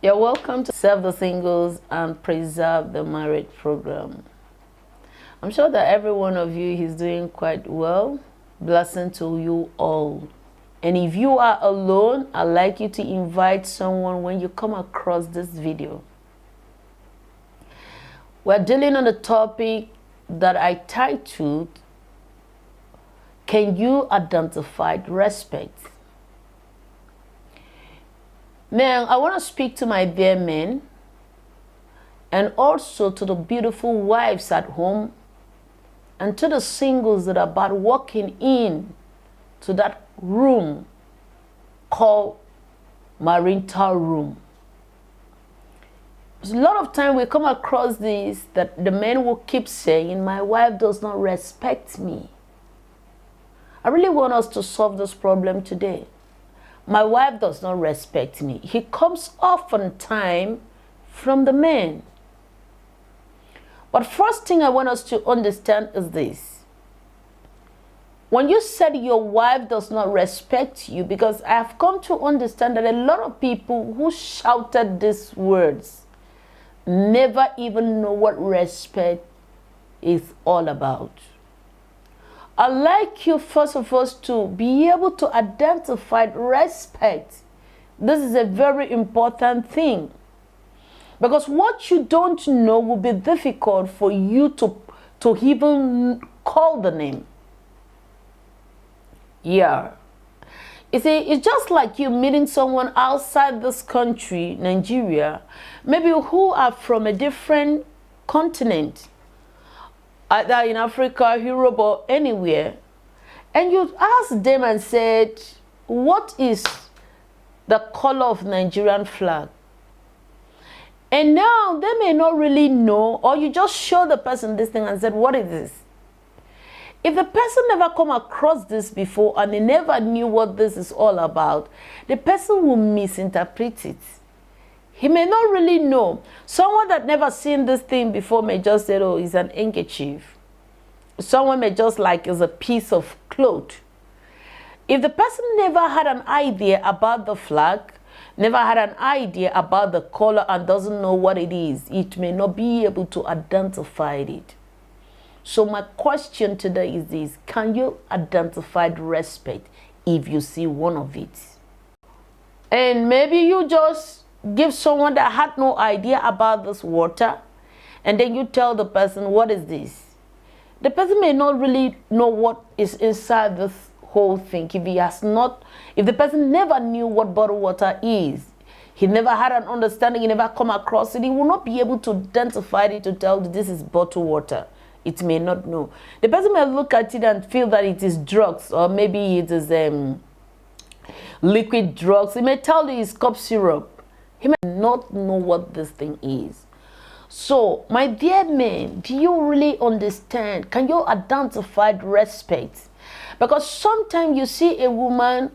You're welcome to Serve the Singles and Preserve the Married program. I'm sure that every one of you is doing quite well. Blessing to you all. And if you are alone, I'd like you to invite someone when you come across this video. We're dealing on the topic that I titled, Can You Identify Respect? Man, I want to speak to my dear men and also to the beautiful wives at home and to the singles that are about walking in to that room called marital room. There's a lot of time we come across this that the men will keep saying, my wife does not respect me. I really want us to solve this problem today. My wife does not respect me. He comes oftentimes from the men. But first thing I want us to understand is this. When you said your wife does not respect you, because I have come to understand that a lot of people who shouted these words never even know what respect is all about. I'd like you, first of all, to be able to identify respect. This is a very important thing. Because what you don't know will be difficult for you to even call the name. Yeah. You see, it's just like you meeting someone outside this country, Nigeria, maybe who are from a different continent, either in Africa, Europe, or anywhere, and you ask them and said, what is the color of Nigerian flag? And now they may not really know, or you just show the person this thing and said, what is this? If the person never come across this before and they never knew what this is all about, the person will misinterpret it. He may not really know. Someone that never seen this thing before may just say, oh, it's an handkerchief. Someone may just like it's a piece of cloth. If the person never had an idea about the flag, never had an idea about the color and doesn't know what it is, it may not be able to identify it. So my question today is this: can you identify respect if you see one of it? And maybe you just give someone that had no idea about this water, and then you tell the person, what is this? The person may not really know what is inside this whole thing. If the person never knew what bottled water is, he never had an understanding, he never come across it, he will not be able to identify it to tell this is bottled water. It may not know. The person may look at it and feel that it is drugs, or maybe it is liquid drugs. He may tell you it's cough syrup. He may not know what this thing is. So, my dear men, do you really understand? Can you identify respect? Because sometimes you see a woman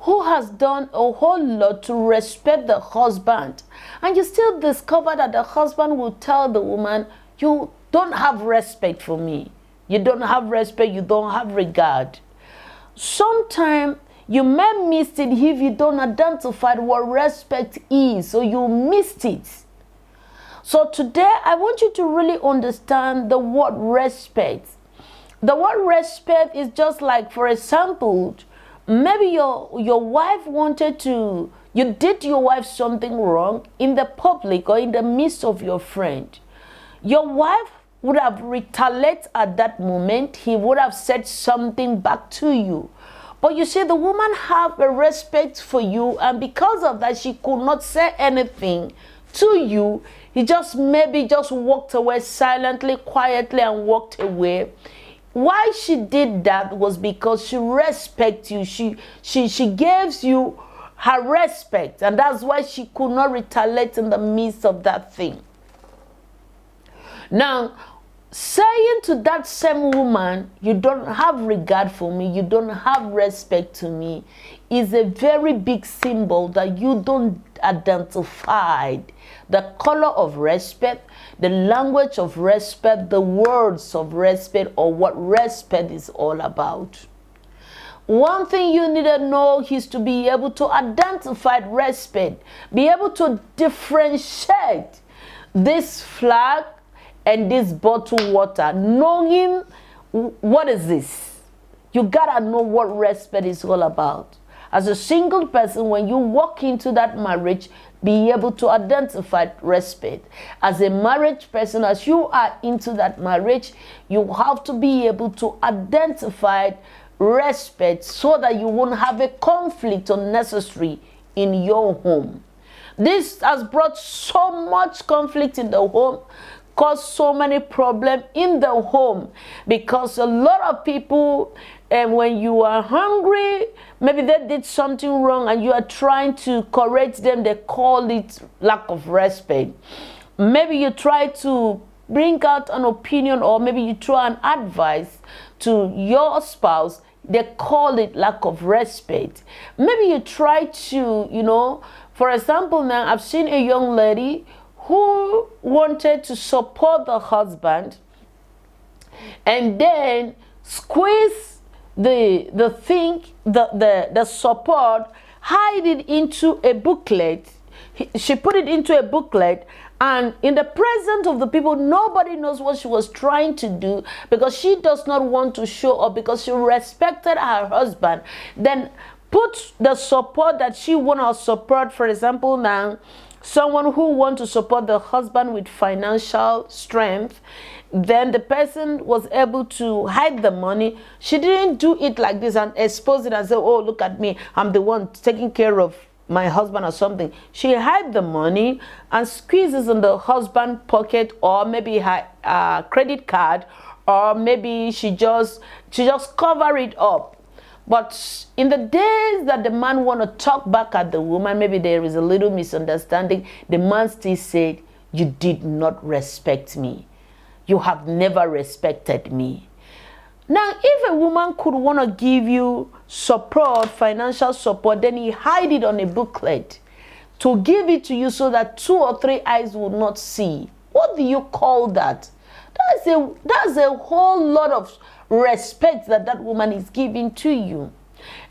who has done a whole lot to respect the husband, and you still discover that the husband will tell the woman, you don't have respect for me. You don't have respect, you don't have regard. Sometimes you may miss it if you don't identify what respect is, so you missed it. So today I want you to really understand the word respect. The word respect is just like, for example, maybe your wife you did your wife something wrong in the public or in the midst of your friend. Your wife would have retaliated at that moment. He would have said something back to you. But you see, the woman have a respect for you, and because of that, she could not say anything to you. He just maybe just walked away silently, quietly, and walked away. Why she did that was because she respects you. She gives you her respect, and that's why she could not retaliate in the midst of that thing. Now, saying to that same woman, you don't have regard for me, you don't have respect to me, is a very big symbol that you don't identify the color of respect, the language of respect, the words of respect, or what respect is all about. one thing you need to know is to be able to identify respect, be able to differentiate this flag and this bottled water, knowing what is this. You gotta know what respect is all about. As a single person, when you walk into that marriage, be able to identify respect. As a marriage person, as you are into that marriage, you have to be able to identify respect so that you won't have a conflict unnecessary in your home. This has brought so much conflict in the home, caused so many problems in the home, because a lot of people, and when you are hungry, maybe they did something wrong and you are trying to correct them, they call it lack of respect. Maybe you try to bring out an opinion, or maybe you try an advice to your spouse, they call it lack of respect. Maybe you try to, for example, now I've seen a young lady who wanted to support the husband and then squeeze the support, hide it into a booklet. She put it into a booklet, and in the presence of the people, nobody knows what she was trying to do, because she does not want to show up, because she respected her husband. Then put the support that she want to support. For example, now someone who want to support the husband with financial strength, then the person was able to hide the money. She didn't do it like this and expose it and say, oh, look at me, I'm the one taking care of my husband or something. She hide the money and squeezes in the husband pocket, or maybe her credit card, or maybe she just cover it up. But in the days that the man want to talk back at the woman, maybe there is a little misunderstanding, the man still said, you did not respect me. You have never respected me. Now, if a woman could want to give you support, financial support, then he hide it on a booklet to give it to you so that 2 or 3 eyes will not see. What do you call that? That's a whole lot of respect that woman is giving to you.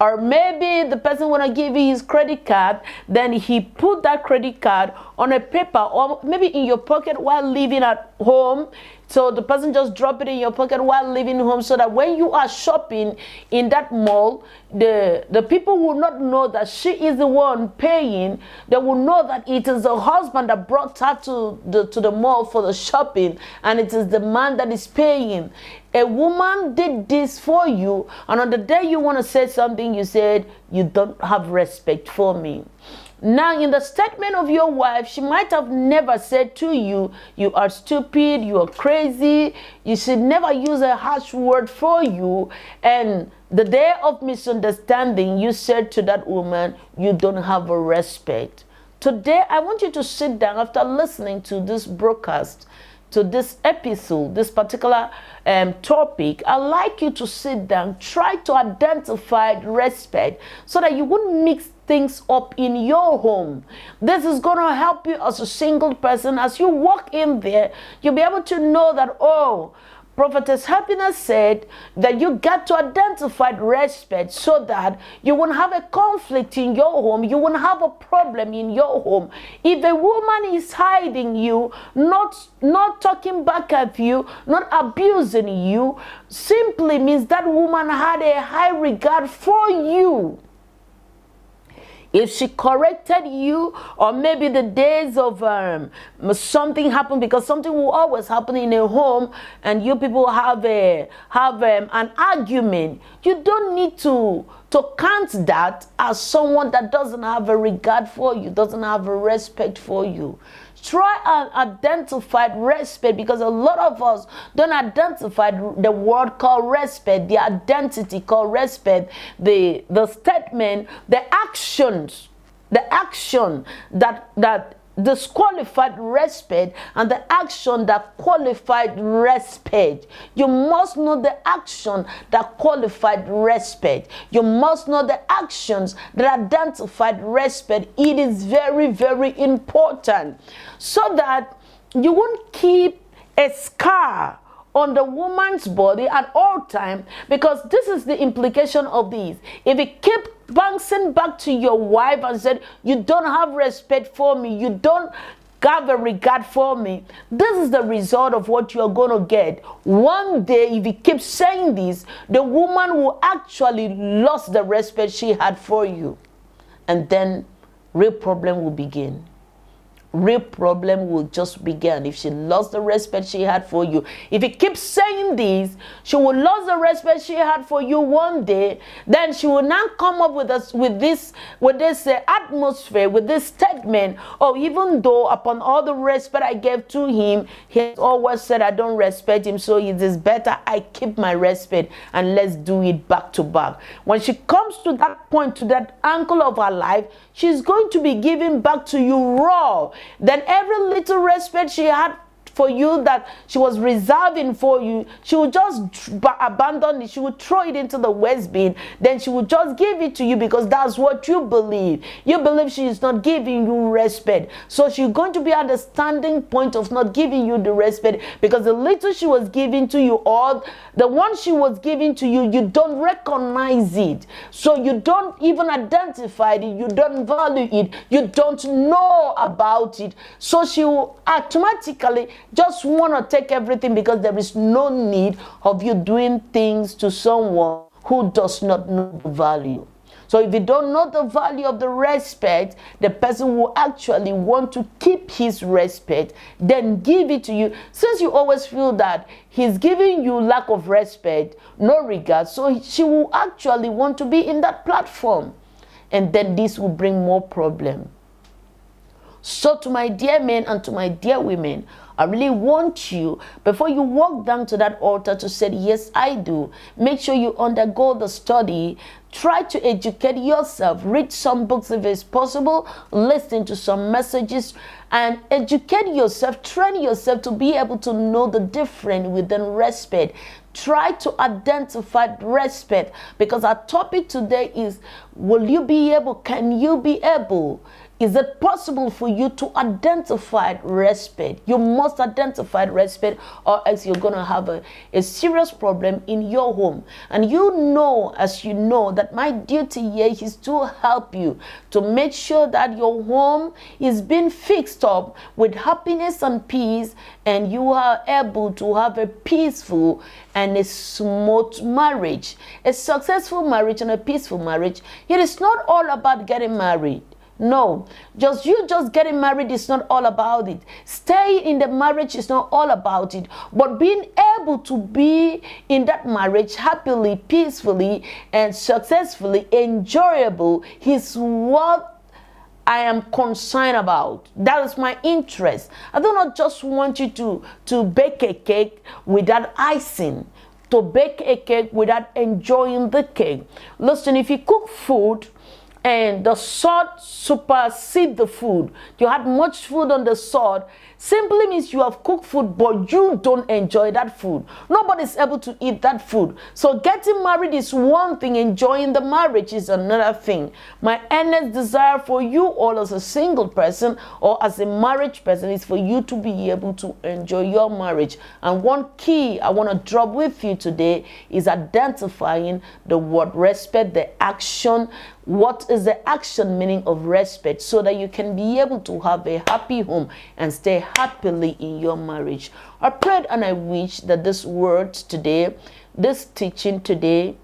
Or maybe the person want to give you his credit card, then he put that credit card on a paper, or maybe in your pocket while living at home. So the person just drop it in your pocket while leaving home, so that when you are shopping in that mall, the people will not know that she is the one paying. They will know that it is the husband that brought her to the mall for the shopping, and it is the man that is paying. A woman did this for you, and on the day you want to say something, you said, you don't have respect for me. Now, in the statement of your wife, she might have never said to you, you are stupid, you are crazy, you should never use a harsh word for you. And the day of misunderstanding, you said to that woman, you don't have a respect. Today, I want you to sit down after listening to this broadcast, to this episode, this particular topic. I'd like you to sit down, try to identify respect so that you wouldn't mix things up in your home. This is going to help you as a single person. As you walk in there, you'll be able to know that, oh, Prophetess Happiness said that you got to identify respect so that you won't have a conflict in your home. You won't have a problem in your home. If a woman is hiding you, not talking back at you, not abusing you, simply means that woman had a high regard for you. If she corrected you, or maybe the days of something happened, because something will always happen in a home, and you people have an argument, you don't need to count that as someone that doesn't have a regard for you, doesn't have a respect for you. Try and identify respect, because a lot of us don't identify the word called respect, the identity called respect, the statement, the actions, the action that disqualified respect, and the action that qualified respect. You must know the action that qualified respect. You must know the actions that identified respect. It is very, very important, so that you won't keep a scar on the woman's body at all time, because this is the implication of these. If you keep bouncing back to your wife and said, you don't have respect for me, you don't have a regard for me, this is the result of what you're going to get. One day, if you keep saying this, the woman will actually lose the respect she had for you. And then real problem will begin. Real problem will just begin if she lost the respect she had for you. If you keep saying this, she will lose the respect she had for you one day. Then she will now come up with us with this atmosphere, with this statement. Oh, even though upon all the respect I gave to him, he has always said I don't respect him, so it is better I keep my respect and let's do it back to back. When she comes to that point, to that angle of her life, she's going to be giving back to you raw. Then every little respect she had for you that she was reserving for you, she would just abandon it. She would throw it into the waste bin. Then she would just give it to you because that's what you believe. You believe she is not giving you respect. So she's going to be at the standing point of not giving you the respect, because the little she was giving to you, or the one she was giving to you, you don't recognize it. So you don't even identify it. You don't value it. You don't know about it. So she will automatically just want to take everything, because there is no need of you doing things to someone who does not know the value. So if you don't know the value of the respect, the person will actually want to keep his respect, then give it to you. Since you always feel that he's giving you lack of respect, no regard, so she will actually want to be in that platform. And then this will bring more problem. So to my dear men and to my dear women, I really want you, before you walk down to that altar, to say, yes, I do. Make sure you undergo the study. Try to educate yourself. Read some books if it's possible. Listen to some messages and educate yourself. Train yourself to be able to know the difference within respect. Try to identify respect, because our topic today is, will you be able, can you be able? Is it possible for you to identify respect? You must identify respect, or else you're going to have a serious problem in your home. And you know, as you know, that my duty here is to help you to make sure that your home is being fixed up with happiness and peace, and you are able to have a peaceful and a smooth marriage. A successful marriage and a peaceful marriage. It is not all about getting married. No, just getting married is not all about it. Staying in the marriage is not all about it. But being able to be in that marriage happily, peacefully, and successfully, enjoyable is what I am concerned about. That is my interest. I do not just want you to bake a cake without icing, to bake a cake without enjoying the cake. Listen, if you cook food and the salt supersedes the food, you had much food on the salt, simply means you have cooked food, but you don't enjoy that food. Nobody's able to eat that food. So getting married is one thing, enjoying the marriage is another thing. My earnest desire for you all as a single person or as a marriage person is for you to be able to enjoy your marriage. And one key I want to drop with you today is identifying the word respect, the action. What is the action meaning of respect, so that you can be able to have a happy home and stay happily in your marriage. I prayed and I wish that this word today, this teaching today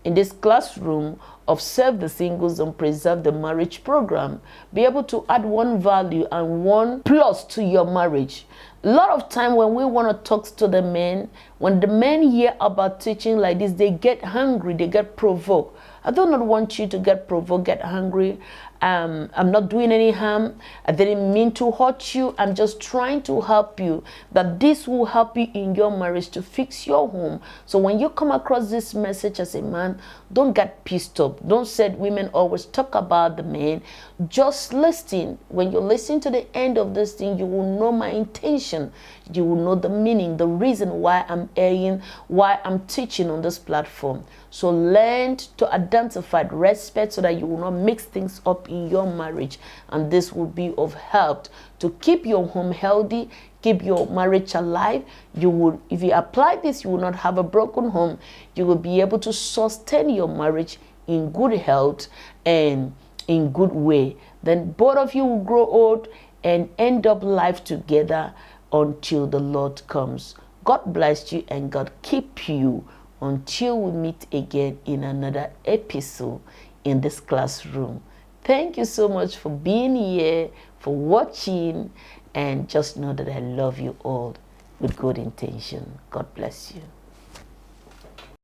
in this classroom of Save the Singles and Preserve the Marriage program, be able to add one value and one plus to your marriage. A lot of time when we want to talk to the men, when the men hear about teaching like this, they get hungry, they get provoked. I do not want you to get provoked, get hungry. I'm not doing any harm. I didn't mean to hurt you. I'm just trying to help you, that this will help you in your marriage to fix your home. So when you come across this message as a man, don't get pissed off. Don't say women always talk about the men. Just listen. When you listen to the end of this thing, you will know my intention. You will know the meaning, the reason why I'm airing, why I'm teaching on this platform. So learn to identify respect so that you will not mix things up in your marriage, and this will be of help to keep your home healthy, keep your marriage alive. You will, if you apply this, you will not have a broken home. You will be able to sustain your marriage in good health and in good way. Then both of you will grow old and end up life together until the Lord comes. God bless you and God keep you until we meet again in another episode in this classroom. Thank you so much for being here, for watching, and just know that I love you all with good intention. God bless you.